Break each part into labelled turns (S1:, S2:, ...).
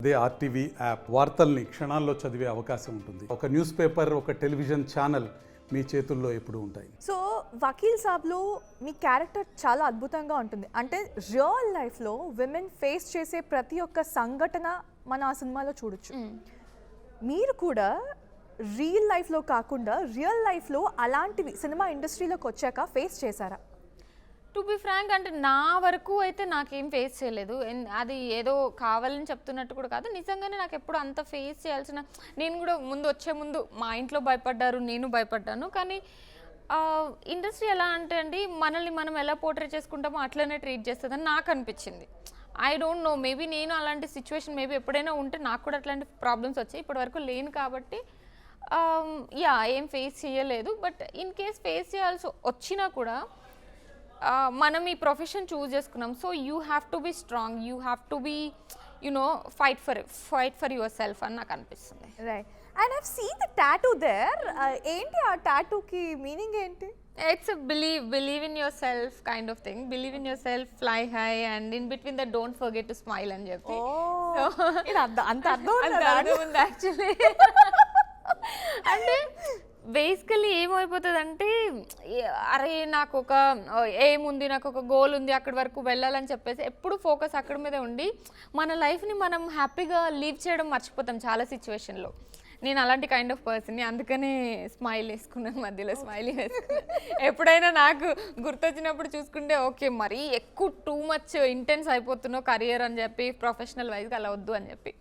S1: అదే RTV app వార్తల్ని క్షణాల్లో చదివే అవకాశం ఉంటుంది. ఒక న్యూస్ పేపర్, ఒక టెలివిజన్ ఛానల్ మీ చేతుల్లో ఎప్పుడూ ఉంటాయి.
S2: సో వకీల్ సాబ్లో మీ క్యారెక్టర్ చాలా అద్భుతంగా ఉంటుంది. అంటే రియల్ లైఫ్లో విమెన్ ఫేస్ చేసే ప్రతి ఒక్క సంఘటన మన ఆ సినిమాలో చూడొచ్చు. మీరు కూడా రియల్ లైఫ్లో కాకుండా రియల్ లైఫ్లో అలాంటివి సినిమా ఇండస్ట్రీలోకి వచ్చాక ఫేస్ చేశారా?
S3: టు బి ఫ్రాంక్ అంటే నా వరకు అయితే నాకేం ఫేస్ చేయలేదు. అది ఏదో కావాలని చెప్తున్నట్టు కూడా కాదు, నిజంగానే నాకు ఎప్పుడు అంత ఫేస్ చేయాల్సిన, నేను కూడా వచ్చే ముందు మా ఇంట్లో భయపడ్డారు, నేను భయపడ్డాను. కానీ ఇండస్ట్రీ ఎలా అంటే అండి, మనల్ని మనం ఎలా పోర్ట్రే చేసుకుంటామో అట్లనే ట్రీట్ చేస్తుందని నాకు అనిపించింది. ఐ డోంట్ నో, మేబీ నేను అలాంటి సిచ్యువేషన్ మేబీ ఎప్పుడైనా ఉంటే నాకు కూడా అట్లాంటి ప్రాబ్లమ్స్ వచ్చాయి. ఇప్పటి వరకు లేను కాబట్టి ఏం ఫేస్ చేయలేదు. బట్ ఇన్ కేస్ ఫేస్ చేయాల్సి వచ్చినా కూడా మనం ఈ ప్రొఫెషన్ చూస్ చేసుకున్నాం. So you have to be strong, you have to be fight for yourself అని నాకు అనిపిస్తుంది.
S2: Right. And I've seen the tattoo there. ఏంటి ఆ టాటూకి మీనింగ్ ఏంటి?
S3: It's a believe in yourself kind of thing. Believe in yourself, fly high, and in between that don't forget to smile and చెప్పి.
S2: అంత అర్థం
S3: ఉంది యాక్చువల్లీ. అంటే basically ఏమైపోతుంది అంటే, అరే నాకు ఒక ఎయిమ్ ఉంది, నాకు ఒక గోల్ ఉంది, అక్కడి వరకు వెళ్ళాలని చెప్పేసి ఎప్పుడు ఫోకస్ అక్కడ మీదే ఉండి మన లైఫ్ని మనం హ్యాపీగా లీవ్ చేయడం మర్చిపోతాం చాలా సిచ్యువేషన్లో. నేను అలాంటి కైండ్ ఆఫ్ పర్సన్ని, అందుకనే స్మైల్ వేసుకున్నాను, మధ్యలో స్మైల్ వేసుకున్నాను. ఎప్పుడైనా నాకు గుర్తొచ్చినప్పుడు చూసుకుంటే ఓకే మరీ ఎక్కువ టూ మచ్ ఇంటెన్స్ అయిపోతున్నావు కెరియర్ అని చెప్పి, ప్రొఫెషనల్ వైజ్గా అలా వద్దు అని చెప్పి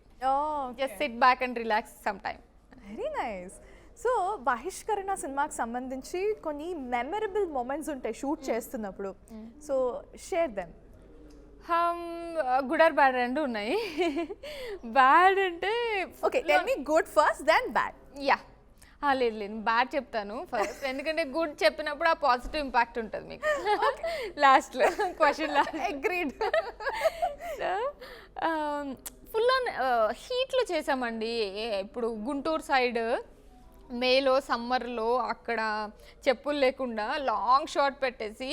S3: just sit back and relax some time.
S2: Very nice. So Bahishkarana సినిమాకి సంబంధించి కొన్ని మెమరబుల్ మూమెంట్స్ ఉంటాయి షూట్ చేస్తున్నప్పుడు. So share them.
S3: Good or bad రెండు ఉన్నాయి. బ్యాడ్ అంటే
S2: okay, tell me good first then bad.
S3: Yeah లేదు బ్యాడ్ చెప్తాను ఫస్ట్, ఎందుకంటే గుడ్ చెప్పినప్పుడు ఆ పాజిటివ్ ఇంపాక్ట్ ఉంటుంది మీకు లాస్ట్లో question last.
S2: Agreed.
S3: Full on హీట్లో చేసామండి. ఇప్పుడు గుంటూరు సైడ్ మేలో సమ్మర్లో అక్కడ చెప్పులు లేకుండా లాంగ్ షార్ట్ పెట్టేసి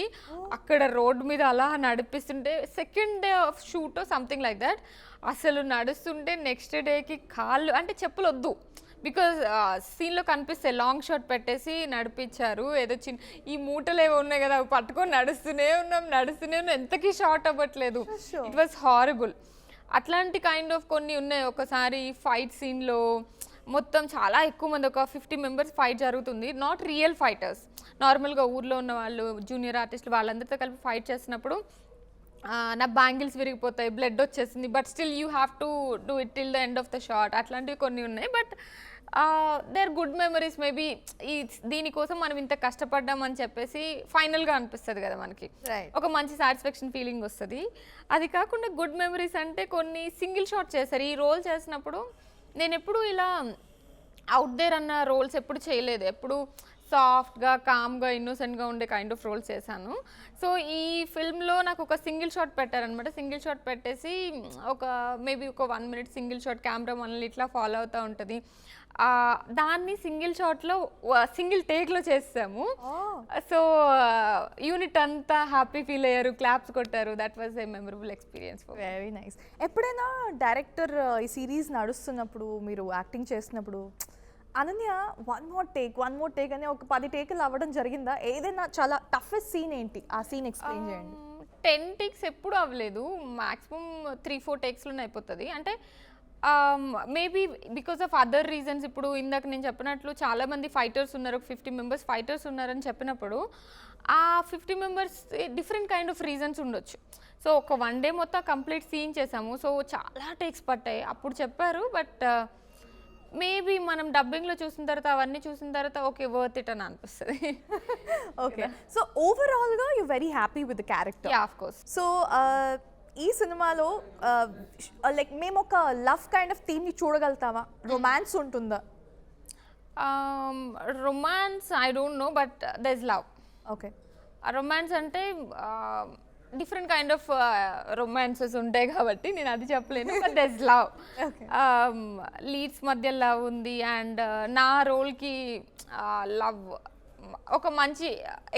S3: అక్కడ రోడ్ మీద అలా నడిపిస్తుంటే, second day of shoot something like that, అసలు నడుస్తుంటే నెక్స్ట్ డేకి కాళ్ళు అంటే చెప్పులు వద్దు, బికాజ్ సీన్లో కనిపిస్తాయి, లాంగ్ షార్ట్ పెట్టేసి నడిపించారు. ఏదో ఈ మూటలు ఏవో ఉన్నాయి కదా అవి పట్టుకొని నడుస్తూనే ఉన్నాం, ఎంతకీ షార్ట్ అవ్వట్లేదు. It was horrible. అట్లాంటి కైండ్ ఆఫ్ కొన్ని ఉన్నాయి. ఒకసారి ఫైట్ సీన్లో మొత్తం చాలా ఎక్కువ మంది, ఒక 50 మెంబర్స్ ఫైట్ జరుగుతుంది. నాట్ రియల్ ఫైటర్స్, నార్మల్గా ఊర్లో ఉన్న వాళ్ళు, జూనియర్ ఆర్టిస్టులు, వాళ్ళందరితో కలిపి ఫైట్ చేస్తున్నప్పుడు నా బ్యాంగిల్స్ విరిగిపోతాయి, బ్లడ్ వచ్చేసింది, but still you have to do it till the end of the shot. అట్లాంటివి కొన్ని ఉన్నాయి. But they are good memories. Maybe దీనికోసం మనం ఇంత కష్టపడ్డామని చెప్పేసి ఫైనల్గా అనిపిస్తుంది కదా మనకి, ఒక మంచి సాటిస్ఫాక్షన్ ఫీలింగ్ వస్తుంది. అది కాకుండా గుడ్ మెమరీస్ అంటే కొన్ని సింగిల్ షాట్ చేశారు. ఈ రోల్ చేసినప్పుడు నేను ఎప్పుడు ఇలా అవుట్ దేర్ అన్న రోల్స్ ఎప్పుడు చేయలేదు. ఎప్పుడు సాఫ్ట్గా, కామ్గా, ఇన్నోసెంట్గా ఉండే కైండ్ ఆఫ్ రోల్స్ చేశాను. సో ఈ ఫిల్మ్లో నాకు ఒక సింగిల్ షాట్ పెట్టారనమాట. సింగిల్ షాట్ పెట్టేసి మేబీ ఒక 1 minute సింగిల్ షాట్, కెమెరా మనల్ని ఇట్లా ఫాలో అవుతూ ఉంటుంది. దాన్ని సింగిల్ షాట్లో సింగిల్ టేక్లో చేసాము. సో యూనిట్ అంతా హ్యాపీ ఫీల్ అయ్యారు, క్లాప్స్ కొట్టారు. That was a memorable experience.
S2: Very nice. ఎప్పుడైనా డైరెక్టర్ ఈ సిరీస్ నడుస్తున్నప్పుడు, మీరు యాక్టింగ్ చేస్తున్నప్పుడు, అనన్య వన్ మోర్ టేక్ అని ఒక 10 టేకులు అవ్వడం జరిగిందా? ఏదైనా చాలా టఫెస్ట్ సీన్ ఏంటి? ఆ సీన్ ఎక్స్ప్లెయిన్ చేయండి.
S3: 10 takes ఎప్పుడు అవ్వలేదు, మ్యాక్సిమం 3-4 takesలోనే అయిపోతుంది. అంటే maybe because of other reasons. ఇప్పుడు ఇందాక నేను చెప్పినట్లు చాలామంది ఫైటర్స్ ఉన్నారు, 50 members ఫైటర్స్ ఉన్నారని చెప్పినప్పుడు ఆ 50 members different kind of reasons ఉండొచ్చు. సో ఒక 1 day మొత్తం కంప్లీట్ సీన్ చేసాము. సో చాలా టేక్స్ పట్టాయి అప్పుడు చెప్పారు. బట్ మేబీ మనం డబ్బింగ్లో చూసిన తర్వాత, అవన్నీ చూసిన తర్వాత ఓకే వర్త్ ఇట్ అని అనిపిస్తుంది.
S2: ఓకే. సో ఓవరాల్గా you very happy with the character?
S3: Yeah, of course.
S2: So ఈ సినిమాలో లైక్ మేము ఒక లవ్ కైండ్ ఆఫ్ థీమ్ని చూడగలుగుతామా? రొమాన్స్ ఉంటుందా?
S3: Romance I don't know, but there is love.
S2: Okay.
S3: Romance అంటే డిఫరెంట్ కైండ్ ఆఫ్ రొమాన్సెస్ ఉంటాయి కాబట్టి నేను అది చెప్పలేను. But there is love, leads మధ్య లవ్ ఉంది. అండ్ నా రోల్కి లవ్ ఒక మంచి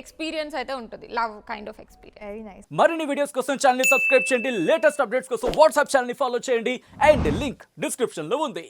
S3: ఎక్స్పీరియన్స్ అయితే ఉంటుంది, love kind of experience.
S2: Very nice.
S4: మరిన్ని వీడియోస్ కోసం ఛానల్ ని సబ్స్క్రైబ్ చేయండి, లేటెస్ట్ అప్డేట్స్ కోసం వాట్సాప్ ఛానల్ ని ఫాలో చేయండి అండ్ లింక్ డిస్క్రిప్షన్ లో ఉంది.